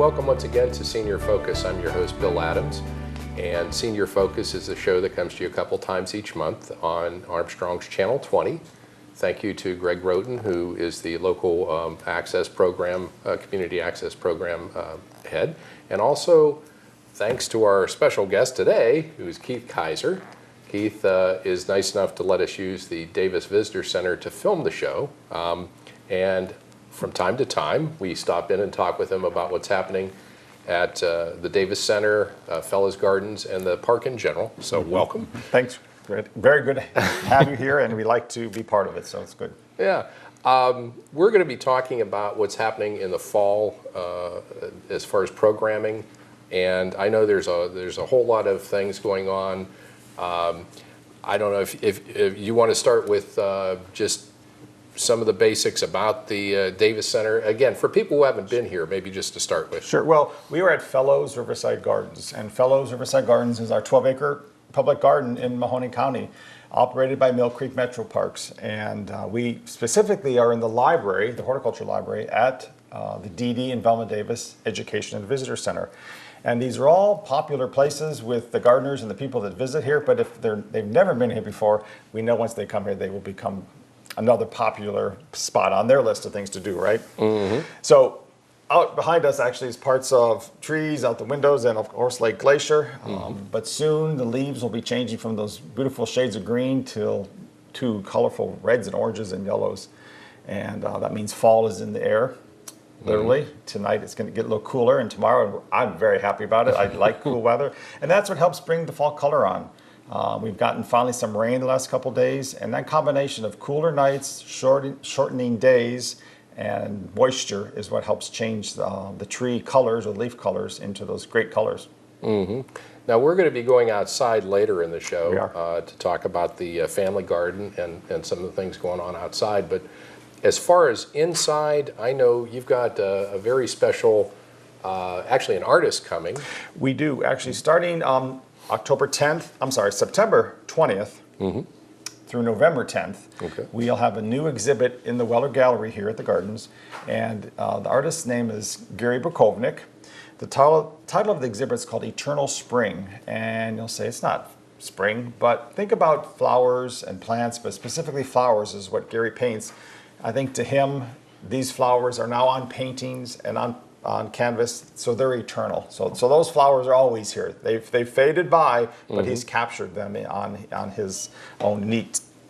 welcome once again to Senior Focus. I'm your host, Bill Adams, and Senior Focus is a show that comes to you a couple times each month on Armstrong's Channel 20. Thank you to Greg Roden, who is the local access program, community access program head, and also thanks to our special guest today, who is Keith Kaiser. Keith is nice enough to let us use the Davis Visitor Center to film the show, and from time to time, we stop in and talk with him about what's happening at the Davis Center, Fellows Gardens, and the park in general. So welcome. Thanks. Very good to have you here, and we like to be part of it, so it's good. Yeah. We're going to be talking about what's happening in the fall as far as programming, and I know there's a whole lot of things going on. I don't know if you want to start with just some of the basics about the Davis Center. Again, for people who haven't been here, maybe just to start with. Sure. Well, we were at Fellows Riverside Gardens, and Fellows Riverside Gardens is our 12-acre public garden in Mahoning County, operated by Mill Creek MetroParks. And we specifically are in the library, the Horticultural Library, at the D.D. and Velma Davis Education and Visitor Center. And these are all popular places with the gardeners and the people that visit here, but if they've never been here before, we know once they come here, they will become another popular spot on their list of things to do, right? Mm-hmm. So out behind us actually is parts of trees out the windows and of course Lake Glacier. Mm-hmm. But soon the leaves will be changing from those beautiful shades of green to colorful reds and oranges and yellows. And that means fall is in the air, literally. Mm-hmm. Tonight it's going to get a little cooler, and tomorrow I'm very happy about it. I like cool weather. And that's what helps bring the fall color on. We've gotten finally some rain the last couple days, and that combination of cooler nights, shortening days, and moisture is what helps change the tree colors or leaf colors into those great colors. Mm-hmm. Now we're going to be going outside later in the show to talk about the family garden and some of the things going on outside. But as far as inside, I know you've got a very special, actually an artist coming. We do, actually, starting September 20th mm-hmm. through November 10th, okay. We'll have a new exhibit in the Weller Gallery here at the Gardens, and the artist's name is Gary Bukovnik. The title of the exhibit is called Eternal Spring, and you'll say it's not spring, but think about flowers and plants, but specifically flowers is what Gary paints. I think to him, these flowers are now on paintings and on canvas, so they're eternal. So those flowers are always here. They've faded by, but mm-hmm. he's captured them on his own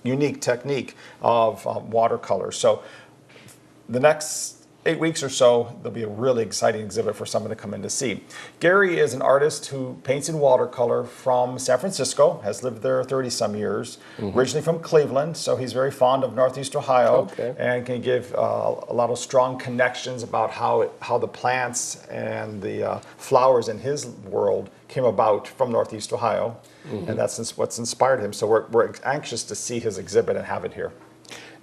unique technique of watercolor. So the next 8 weeks or so, there'll be a really exciting exhibit for someone to come in to see. Gary is an artist who paints in watercolor from San Francisco, has lived there 30-some years, mm-hmm. originally from Cleveland, so he's very fond of Northeast Ohio, okay. and can give a lot of strong connections about how the plants and the flowers in his world came about from Northeast Ohio, mm-hmm. and that's what's inspired him. So we're anxious to see his exhibit and have it here.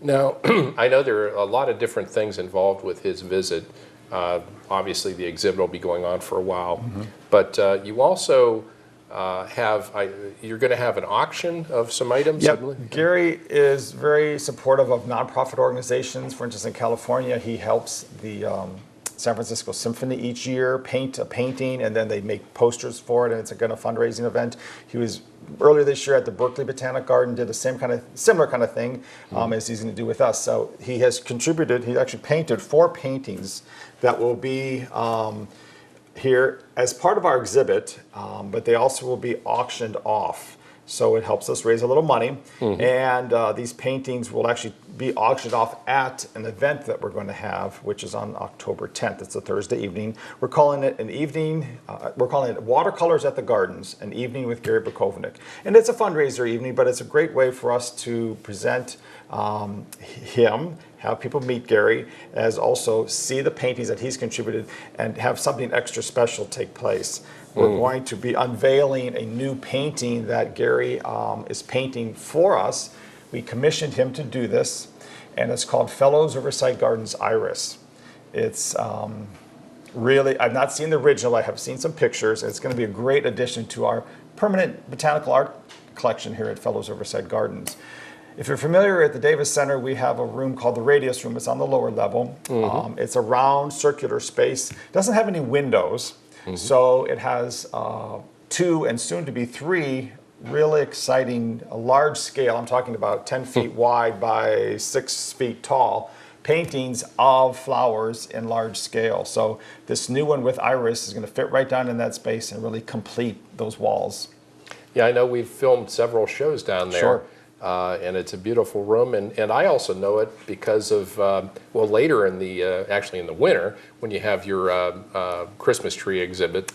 Now, I know there are a lot of different things involved with his visit. Obviously, the exhibit will be going on for a while, mm-hmm. but you also you're going to have an auction of some items? Yep. Gary is very supportive of nonprofit organizations. For instance, in California, he helps the San Francisco Symphony each year paint a painting, and then they make posters for it, and it's a fundraising event. He was earlier this year at the Berkeley Botanic Garden, did the similar kind of thing as he's going to do with us. So he has contributed. He actually painted 4 paintings that will be here as part of our exhibit, but they also will be auctioned off. So it helps us raise a little money, mm-hmm. and these paintings will actually be auctioned off at an event that we're going to have, which is on October 10th. It's a Thursday evening. We're calling it an evening. We're calling it Watercolors at the Gardens, an evening with Gary Bukovnik. And it's a fundraiser evening, but it's a great way for us to present him, have people meet Gary, as also see the paintings that he's contributed, and have something extra special take place. We're going to be unveiling a new painting that Gary is painting for us. We commissioned him to do this, and it's called Fellows Riverside Gardens Iris. It's really, I've not seen the original, I have seen some pictures. It's going to be a great addition to our permanent botanical art collection here at Fellows Riverside Gardens. If you're familiar at the Davis Center, we have a room called the Radius Room. It's on the lower level. It's a round circular space. It doesn't have any windows, so it has 2 and soon to be 3 really exciting, large scale, I'm talking about 10 feet wide by 6 feet tall, paintings of flowers in large scale. So this new one with iris is going to fit right down in that space and really complete those walls. Yeah, I know we've filmed several shows down there. Sure. And it's a beautiful room, and I also know it because of, well, later in the, actually in the winter, when you have your Christmas tree exhibit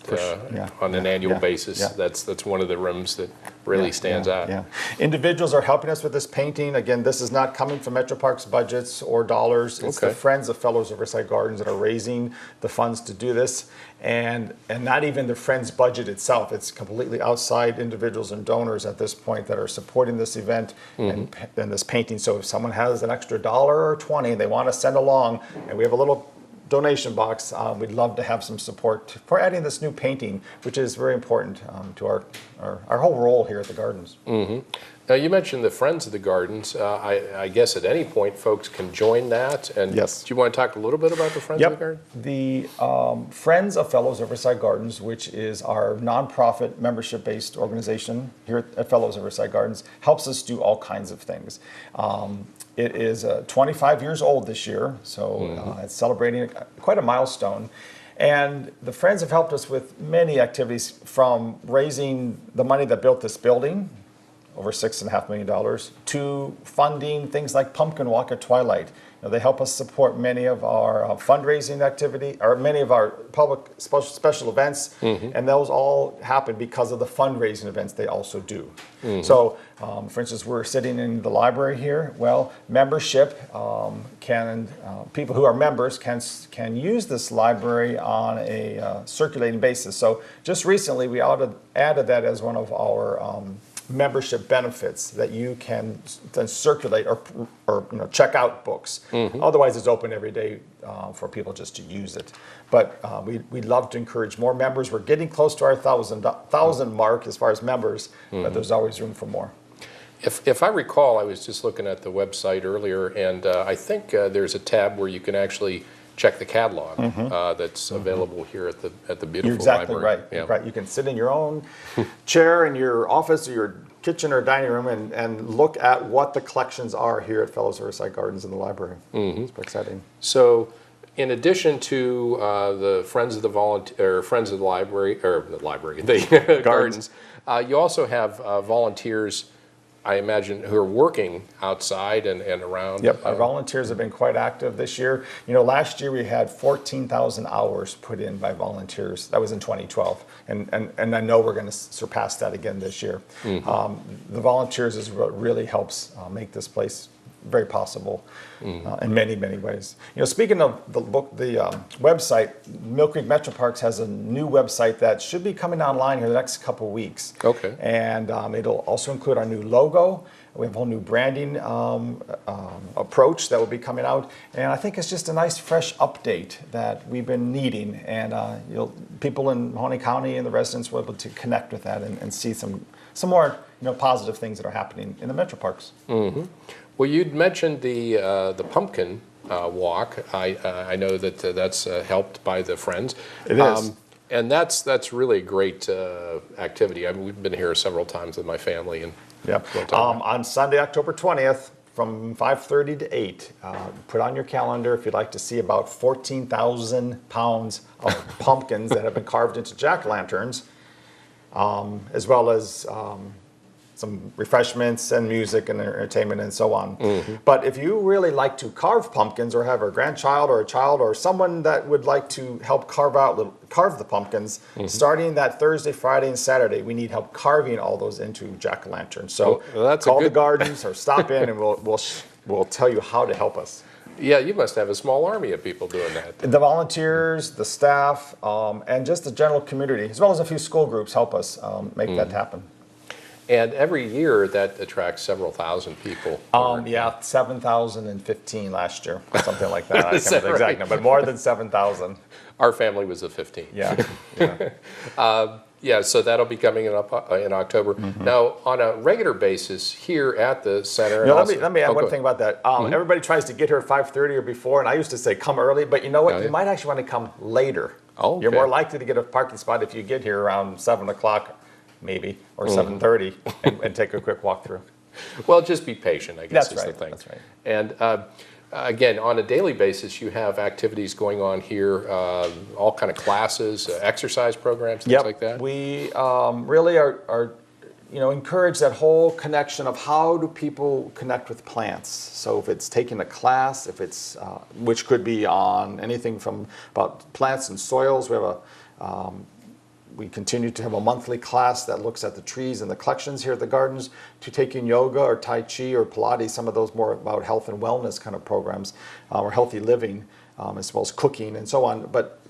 on an annual basis, that's one of the rooms that really stands out. Yeah. Individuals are helping us with this painting. Again, this is not coming from MetroPark's budgets or dollars. It's the Friends of Fellows of Riverside Gardens that are raising the funds to do this. And not even the Friends budget itself. It's completely outside individuals and donors at this point that are supporting this event and this painting. So if someone has an extra $1 or 20 they want to send along, and we have a little donation box, we'd love to have some support for adding this new painting, which is very important to our whole role here at the Gardens. Now, you mentioned the Friends of the Gardens. I guess at any point folks can join that. And do you want to talk a little bit about the Friends of the Garden? The Friends of Fellows of Riverside Gardens, which is our nonprofit membership-based organization here at Fellows of Riverside Gardens, helps us do all kinds of things. It is 25 years old this year, so it's celebrating quite a milestone. And the Friends have helped us with many activities, from raising the money that built this building, over $6.5 million, to funding things like Pumpkin Walk at Twilight. They help us support many of our fundraising activity, or many of our public special events, and those all happen because of the fundraising events they also do. So, for instance, we're sitting in the library here. Well, membership people who are members can use this library on a circulating basis. So, just recently we added that as one of our membership benefits, that you can then circulate or check out books. Otherwise, it's open every day for people just to use it. But we'd love to encourage more members. We're getting close to our 1,000 mark as far as members, but there's always room for more. If I recall, I was just looking at the website earlier, and I think there's a tab where you can actually check the catalog that's available here at the beautiful You're exactly library. Right. You can sit in your own chair in your office or your kitchen or dining room and look at what the collections are here at Fellows of Riverside Gardens in the library. It's pretty exciting. So, in addition to the Friends of the Friends of the Library, the Gardens, you also have volunteers, I imagine, who are working outside and around. Yep, our volunteers have been quite active this year. Last year we had 14,000 hours put in by volunteers. That was in 2012, and I know we're going to surpass that again this year. The volunteers is what really helps make this place very possible in many, many ways. Speaking of the website, Mill Creek MetroParks has a new website that should be coming online here the next couple of weeks. Okay. And it'll also include our new logo. We have a whole new branding approach that will be coming out. And I think it's just a nice, fresh update that we've been needing. And people in Mahoney County and the residents will be able to connect with that and see some more positive things that are happening in the MetroParks. Well, you'd mentioned the pumpkin walk. I know that that's helped by the Friends. It is. And that's really a great activity. I mean, we've been here several times with my family. And on Sunday, October 20th, from 5:30 to 8, put on your calendar if you'd like to see about 14,000 pounds of pumpkins that have been carved into jack-o'-lanterns, as well as some refreshments and music and entertainment and so on. But if you really like to carve pumpkins, or have a grandchild or a child or someone that would like to help carve the pumpkins, starting that Thursday, Friday, and Saturday, we need help carving all those into jack-o'-lanterns. So call the Gardens or stop in, and we'll tell you how to help us. Yeah, you must have a small army of people doing that. The volunteers, the staff, and just the general community, as well as a few school groups, help us make that happen. And every year that attracts several thousand people. 7,015 last year, something like that. I can't remember the exact number, but more than 7,000. Our family was a 15. Yeah. Yeah, so that'll be coming up in October. Now, on a regular basis here at the center. You know, and let me add one go thing ahead. about that. Everybody tries to get here at 5:30 or before, and I used to say come early, but you know what? Oh, You yeah. might actually want to come later. Oh, You're okay. more likely to get a parking spot if you get here around 7 o'clock, maybe, or 7:30, and take a quick walk through. Well, just be patient, I guess, That's is right. the thing. That's right. And again, on a daily basis, you have activities going on here, all kind of classes, exercise programs, things like that. We really are encourage that whole connection of how do people connect with plants. So if it's taking a class, if it's which could be on anything from about plants and soils. We continue to have a monthly class that looks at the trees and the collections here at the gardens, to taking yoga or Tai Chi or Pilates, some of those more about health and wellness kind of programs, or healthy living, as well as cooking and so on. But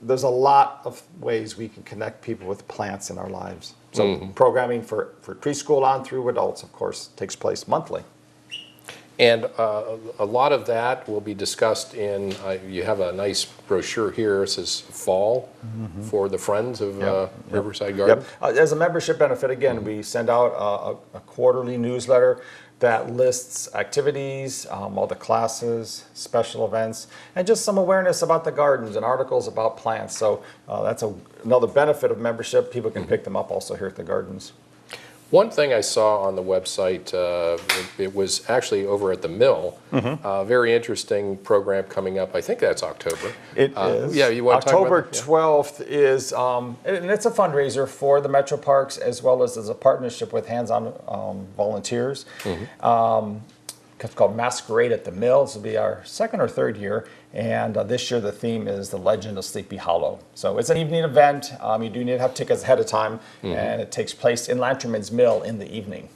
there's a lot of ways we can connect people with plants in our lives. So programming for preschool on through adults, of course, takes place monthly. And a lot of that will be discussed in, you have a nice brochure here. It says fall for the Friends of Riverside Garden. As a membership benefit, again, we send out a quarterly newsletter that lists activities, all the classes, special events, and just some awareness about the gardens and articles about plants. So that's another benefit of membership. People can pick them up also here at the gardens. One thing I saw on the website, it was actually over at the Mill, a very interesting program coming up. I think that's October. It is. Yeah, you want to talk October about it? 12th is, and it's a fundraiser for the MetroParks, as well as a partnership with hands-on volunteers. It's called Masquerade at the Mill. This will be our second or third year, and this year the theme is The Legend of Sleepy Hollow. So it's an evening event. You do need to have tickets ahead of time, and it takes place in Lanterman's Mill in the evening.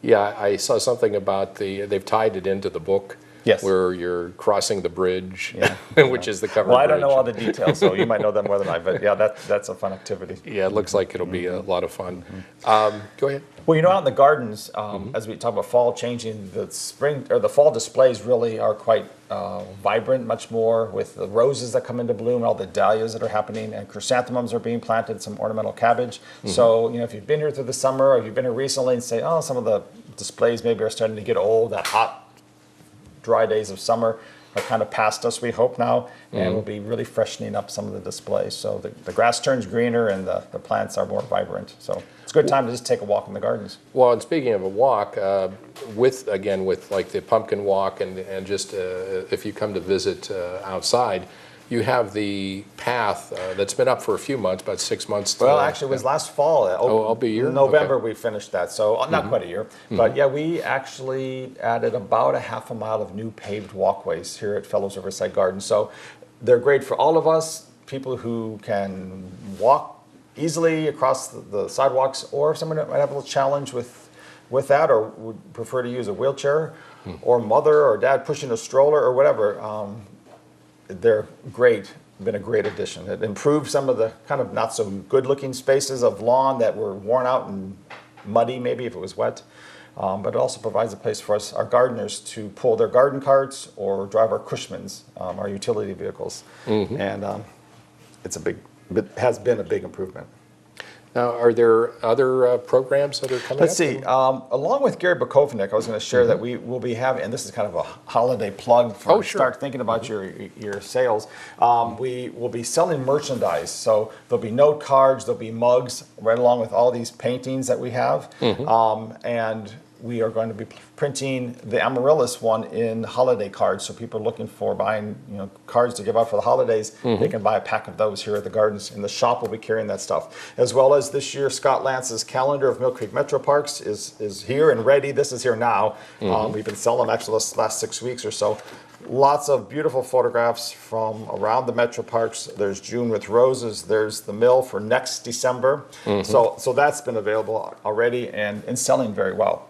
Yeah, I saw something about they've tied it into the book. Yes. Where you're crossing the bridge, which is the covered Well, bridge. I don't know all the details, so you might know them more than I, but yeah, that's a fun activity. Yeah, it looks like it'll be a lot of fun. Go ahead. Well, out in the gardens, as we talk about fall changing, the spring or the fall displays really are quite vibrant, much more with the roses that come into bloom, all the dahlias that are happening, and chrysanthemums are being planted, some ornamental cabbage. So, if you've been here through the summer or you've been here recently and say, oh, some of the displays maybe are starting to get old, that hot, dry days of summer are kind of past us, we hope now, and we'll be really freshening up some of the displays. So the grass turns greener and the plants are more vibrant. So it's a good time to just take a walk in the gardens. Well, and speaking of a walk, with like the pumpkin walk and just if you come to visit outside, you have the path that's been up for a few months, about 6 months. Well, actually, it was last fall. I'll be a year? In November, Okay. we finished that. So not quite a year. But yeah, we actually added about a half a mile of new paved walkways here at Fellows Riverside Gardens. So they're great for all of us, people who can walk easily across the sidewalks, or someone that might have a little challenge with that, or would prefer to use a wheelchair, or mother or dad pushing a stroller or whatever. They're great, been a great addition. It improved some of the kind of not so good looking spaces of lawn that were worn out and muddy maybe if it was wet. But it also provides a place for us, our gardeners, to pull their garden carts or drive our Cushmans, our utility vehicles. And it has been a big improvement. Now, are there other programs that are coming Let's up? see. Along with Gary Bukovnik, I was going to share that we will be having, and this is kind of a holiday plug for start thinking about your sales. We will be selling merchandise. So there'll be note cards, there'll be mugs, right along with all these paintings that we have. And we are going to be printing the Amaryllis one in holiday cards. So people are looking for buying cards to give out for the holidays. They can buy a pack of those here at the gardens. And the shop will be carrying that stuff. As well as this year, Scott Lance's calendar of Mill Creek MetroParks is here and ready. This is here now. We've been selling them actually the last 6 weeks or so. Lots of beautiful photographs from around the MetroParks. There's June with Roses. There's the Mill for next December. So that's been available already and selling very well.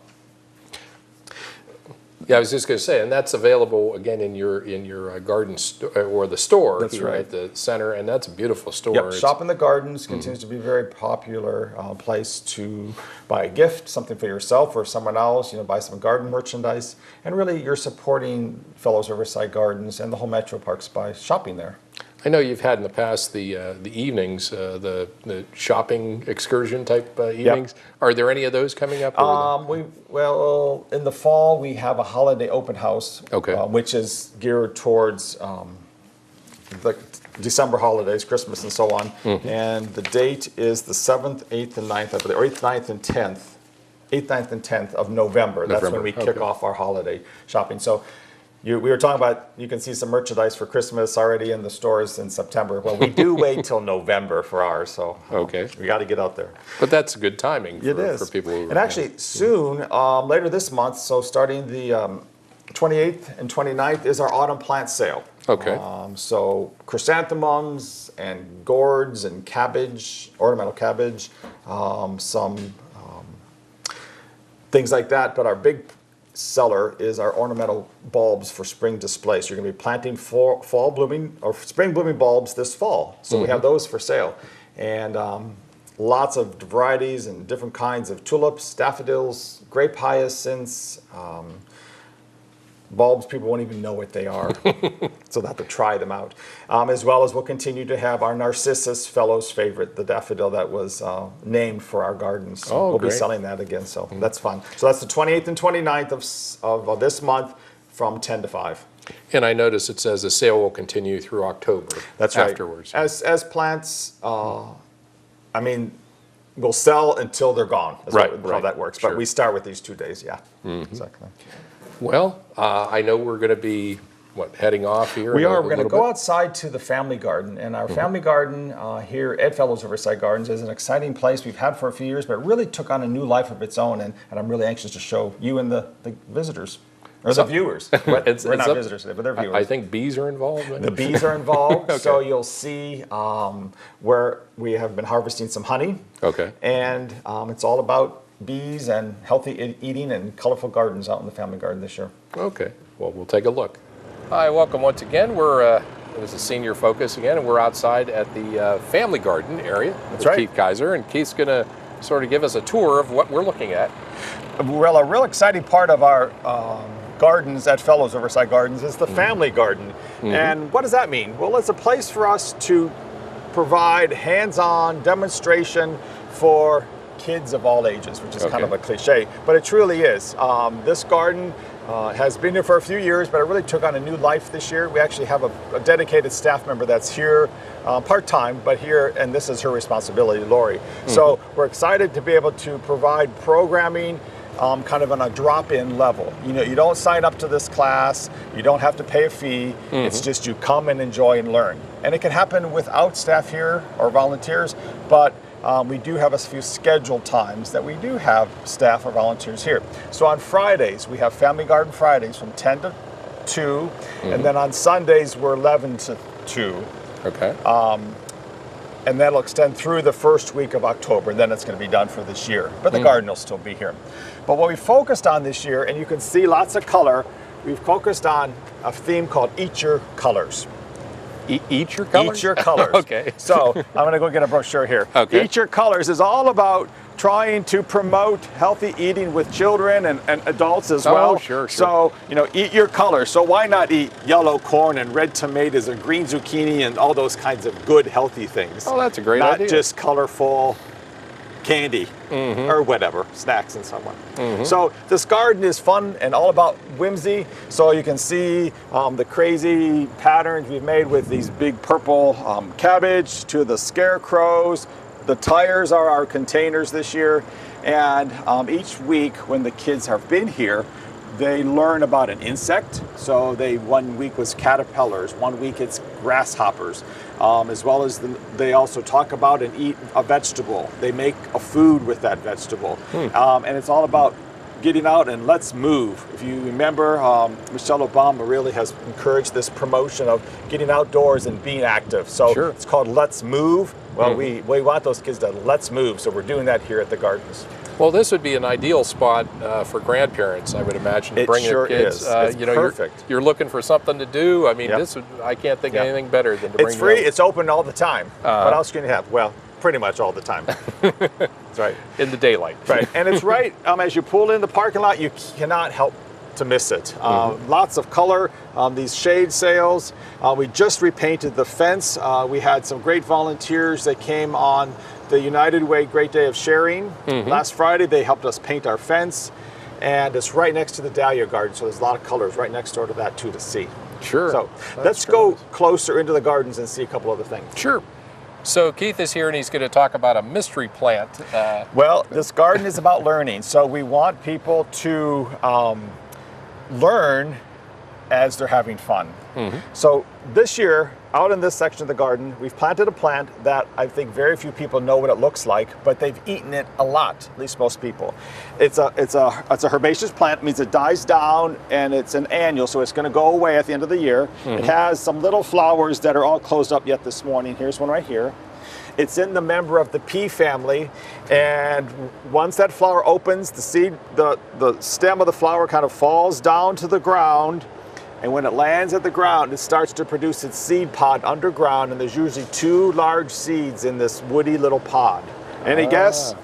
Yeah, I was just going to say, and that's available again in your garden or the store That's here right. at the center, and that's a beautiful store. Yep, Shop in the Gardens continues to be a very popular place to buy a gift, something for yourself or someone else, buy some garden merchandise. And really, you're supporting Fellows Riverside Gardens and the whole MetroParks by shopping there. I know you've had in the past the evenings, the shopping excursion type evenings. Yep. Are there any of those coming up? Well, in the fall we have a holiday open house, okay, which is geared towards the December holidays, Christmas and so on. Mm-hmm. And the date is the 7th, 8th, and 9th, I believe, or 8th, 9th, and 10th. 8th, 9th, and 10th of November. That's when we kick off our holiday shopping. So we were talking about, you can see some merchandise for Christmas already in the stores in September. Well, we do wait till November for ours, so we got to get out there. But that's good timing for people who... And actually, soon, later this month, so starting the 28th and 29th is our autumn plant sale. Okay. So chrysanthemums and gourds and cabbage, ornamental cabbage, some things like that. But our big seller is our ornamental bulbs for spring display. So you're going to be planting fall blooming or spring blooming bulbs this fall. So we have those for sale. And lots of varieties and different kinds of tulips, daffodils, grape hyacinths, bulbs people won't even know what they are, so they'll have to try them out. As well as we'll continue to have our Narcissus Fellow's Favorite, the daffodil that was named for our gardens. So we'll be selling that again, so that's fun. So that's the 28th and 29th of this month from 10 to 5. And I notice it says the sale will continue through October. That's right. Afterwards. As plants, I mean, we'll sell until they're gone, is how that works. Sure. But we start with these 2 days, exactly. Well, I know we're going to be, heading off here? We are. We're going to go outside to the family garden. And our family garden here at Fellows Riverside Gardens is an exciting place we've had for a few years, but it really took on a new life of its own. And I'm really anxious to show you and the visitors. Or the viewers. We're not visitors today, but they're viewers. I think bees are involved. The bees are involved. So you'll see where we have been harvesting some honey. Okay. And it's all about bees and healthy eating and colorful gardens out in the family garden this year. Okay, well, we'll take a look. Hi, welcome once again. We're it was a senior focus again, and we're outside at the family garden area with Keith Kaiser, and Keith's going to sort of give us a tour of what we're looking at. Well, a real exciting part of our gardens at Fellows Riverside Gardens is the family garden. And what does that mean? Well, it's a place for us to provide hands-on demonstration for kids of all ages, which is kind of a cliche, but it truly is. This garden has been here for a few years, but it really took on a new life this year. We actually have a dedicated staff member that's here part-time, but here, and this is her responsibility, Lori. So we're excited to be able to provide programming kind of on a drop-in level. You know, you don't sign up to this class, you don't have to pay a fee, it's just you come and enjoy and learn. And it can happen without staff here or volunteers, but we do have a few scheduled times that we do have staff or volunteers here. So on Fridays, we have Family Garden Fridays from 10 to 2, and then on Sundays, we're 11 to 2. Okay. And that'll extend through the first week of October, and then it's going to be done for this year. But the garden will still be here. But what we focused on this year, and you can see lots of color, we've focused on a theme called Eat Your Colors. Eat your colors? Eat your colors. Okay. So I'm going to go get a brochure here. Okay. Eat Your Colors is all about trying to promote healthy eating with children and adults as well. Sure. So, you know, eat your colors. So why not eat yellow corn and red tomatoes and green zucchini and all those kinds of good, healthy things? Oh, that's a great idea. Not just colorful candy or whatever, snacks and so on. So this garden is fun and all about whimsy. So you can see the crazy patterns we've made with these big purple cabbage to the scarecrows. The tires are our containers this year. And each week when the kids have been here, they learn about an insect. So 1 week was caterpillars, 1 week it's grasshoppers, as well as they also talk about and eat a vegetable. They make a food with that vegetable. And it's all about getting out and let's move. If you remember, Michelle Obama really has encouraged this promotion of getting outdoors and being active. So it's called Let's Move. Well, we want those kids to let's move. So we're doing that here at the gardens. Well, this would be an ideal spot for grandparents, I would imagine, to bring their kids. It's perfect. You're looking for something to do. I mean, I can't think of anything better than to bring. It's free. It's open all the time. What else can you have? Well, pretty much all the time. That's right. In the daylight. Right. And it's right as you pull in the parking lot, you cannot help to miss it. Lots of color, these shade sails. We just repainted the fence. We had some great volunteers that came on the United Way Great Day of Sharing. Last Friday, they helped us paint our fence. And it's right next to the Dahlia Garden, so there's a lot of colors right next door to that too to see. Sure. So let's go closer into the gardens and see a couple other things. Sure. So Keith is here and he's going to talk about a mystery plant. Well, this garden is about learning. So we want people to learn as they're having fun. So this year, out in this section of the garden, we've planted a plant that I think very few people know what it looks like, but they've eaten it a lot, at least most people. It's a herbaceous plant, means it dies down, and it's an annual, so it's going to go away at the end of the year. It has some little flowers that are all closed up yet this morning. Here's one right here. It's in the member of the pea family, and once that flower opens, the seed, the stem of the flower kind of falls down to the ground. And when it lands at the ground, it starts to produce its seed pod underground, and there's usually 2 large seeds in this woody little pod. Any guess?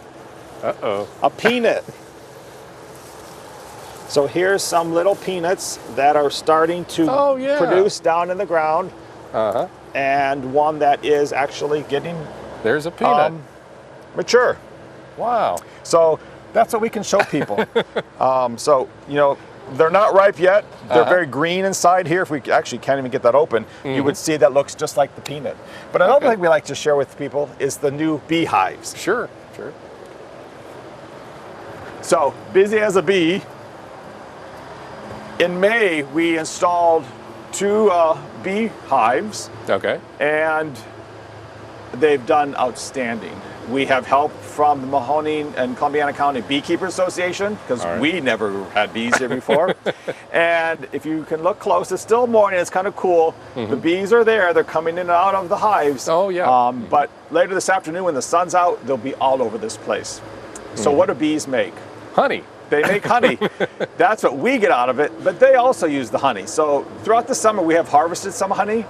Uh-oh. A peanut. So here's some little peanuts that are starting to produce down in the ground. And one that is actually getting There's a peanut. Mature. Wow. So that's what we can show people. So, you know, they're not ripe yet. They're very green inside here. If we actually can't even get that open, you would see that looks just like the peanut. But another thing we like to share with people is the new beehives. Sure, sure. So, busy as a bee. In May, we installed 2 beehives. Okay. And they've done outstanding. We have help from the Mahoning and Columbiana County Beekeepers Association, because we never had bees here before. And if you can look close, it's still morning, it's kind of cool. The bees are there, they're coming in and out of the hives. Oh, yeah. But later this afternoon when the sun's out, they'll be all over this place. So what do bees make? Honey. They make honey. That's what we get out of it, but they also use the honey. So throughout the summer, we have harvested some honey.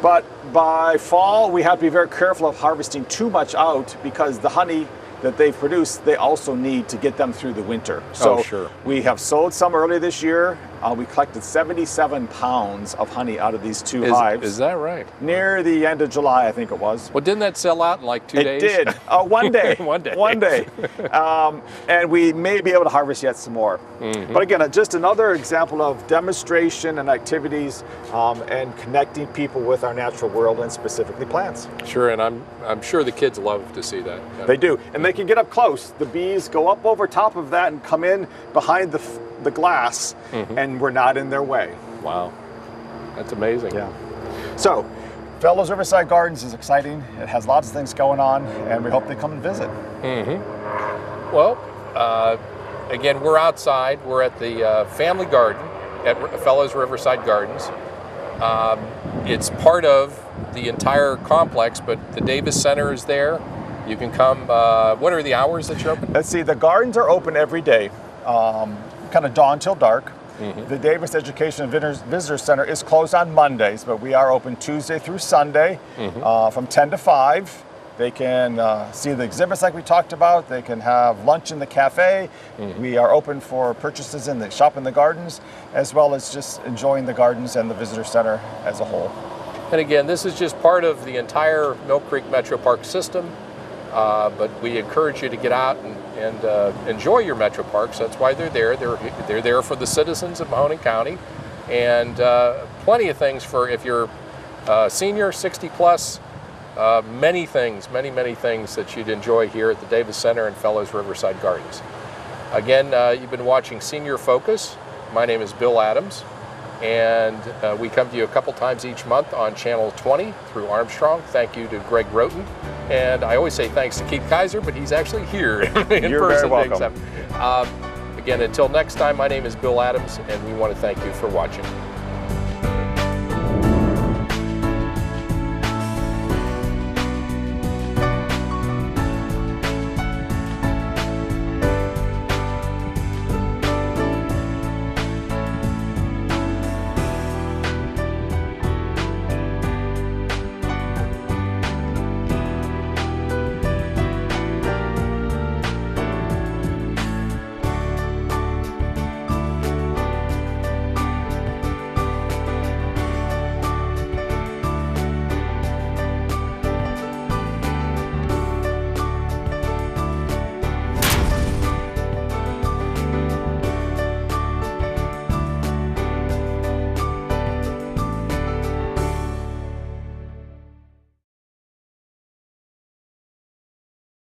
But by fall, we have to be very careful of harvesting too much out, because the honey that they produce, they also need to get them through the winter. So we have sold some early this year. We collected 77 pounds of honey out of these 2 hives. Is that right? Near the end of July, I think it was. Well, didn't that sell out in like 2 days? It did. One day. One day. One day. And we may be able to harvest yet some more. But again, just another example of demonstration and activities and connecting people with our natural world, and specifically plants. Sure, and I'm sure the kids love to see that. They do, and they can get up close. The bees go up over top of that and come in behind the glass, and we're not in their way. Wow, that's amazing. Yeah. So, Fellows Riverside Gardens is exciting. It has lots of things going on, and we hope they come and visit. Well, again, we're outside. We're at the family garden at Fellows Riverside Gardens. It's part of the entire complex, but the Davis Center is there. You can come. What are the hours that you're open? Let's see. The gardens are open every day, kind of dawn till dark. The Davis Education and Visitor Center is closed on Mondays, but we are open Tuesday through Sunday from 10 to 5. They can see the exhibits like we talked about. They can have lunch in the cafe. We are open for purchases in the shop in the gardens, as well as just enjoying the gardens and the visitor center as a whole. And again, this is just part of the entire Mill Creek MetroPark system. But we encourage you to get out and enjoy your MetroParks. That's why they're there. They're there for the citizens of Mahoning County, and plenty of things for if you're senior, 60 plus. Many things that you'd enjoy here at the Davis Center and Fellows Riverside Gardens. Again, you've been watching Senior Focus. My name is Bill Adams, and we come to you a couple times each month on Channel 20 through Armstrong. Thank you to Greg Roten. And I always say thanks to Keith Kaiser, but he's actually here in You're person. very welcome. Again, until next time, my name is Bill Adams, and we want to thank you for watching.